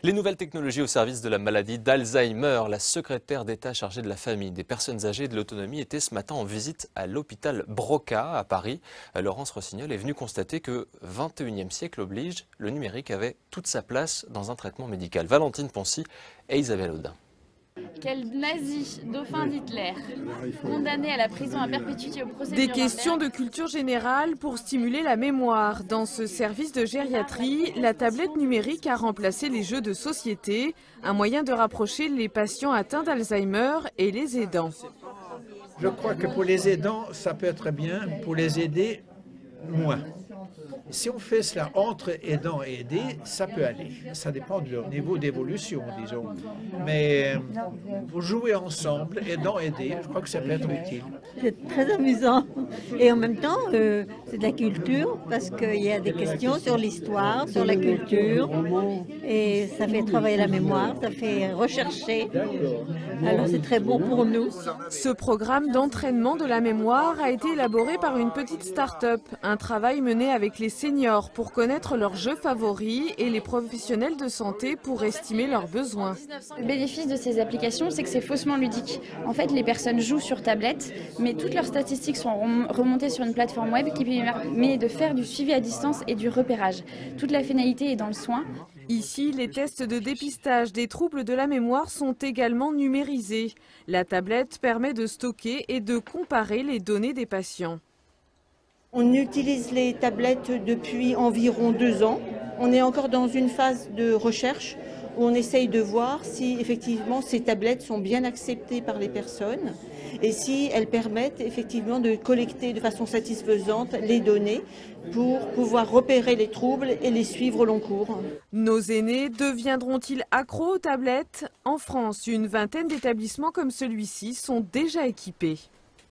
Les nouvelles technologies au service de la maladie d'Alzheimer. La secrétaire d'État chargée de la famille, des personnes âgées et de l'autonomie était ce matin en visite à l'hôpital Broca à Paris. Laurence Rossignol est venue constater que 21e siècle oblige, le numérique avait toute sa place dans un traitement médical. Valentine Poncy et Isabelle Audin. Quel nazi, dauphin d'Hitler, condamné à la prison à perpétuité au procès Des de questions de Nuremberg. culture générale pour stimuler la mémoire. Dans ce service de gériatrie, la tablette numérique a remplacé les jeux de société, un moyen de rapprocher les patients atteints d'Alzheimer et les aidants. Je crois que pour les aidants, ça peut être bien, pour les aider, moins. Si on fait cela entre aidants et aidés, ça peut aller. Ça dépend de leur niveau d'évolution, disons. Mais pour jouer ensemble, aidants et aidés, je crois que ça peut être utile. C'est très amusant. Et en même temps, c'est de la culture, parce qu'il y a des questions sur l'histoire, sur la culture. Et ça fait travailler la mémoire, ça fait rechercher. Alors c'est très bon pour nous. Ce programme d'entraînement de la mémoire a été élaboré par une petite start-up. Un travail mené avec les seniors pour connaître leurs jeux favoris et les professionnels de santé pour estimer leurs besoins. Le bénéfice de ces applications, c'est que c'est faussement ludique. En fait, les personnes jouent sur tablette, mais toutes leurs statistiques sont remontées sur une plateforme web qui permet de faire du suivi à distance et du repérage. Toute la finalité est dans le soin. Ici, les tests de dépistage des troubles de la mémoire sont également numérisés. La tablette permet de stocker et de comparer les données des patients. On utilise les tablettes depuis environ 2 ans. On est encore dans une phase de recherche où on essaye de voir si effectivement ces tablettes sont bien acceptées par les personnes et si elles permettent effectivement de collecter de façon satisfaisante les données pour pouvoir repérer les troubles et les suivre au long cours. Nos aînés deviendront-ils accros aux tablettes? En France, une vingtaine d'établissements comme celui-ci sont déjà équipés.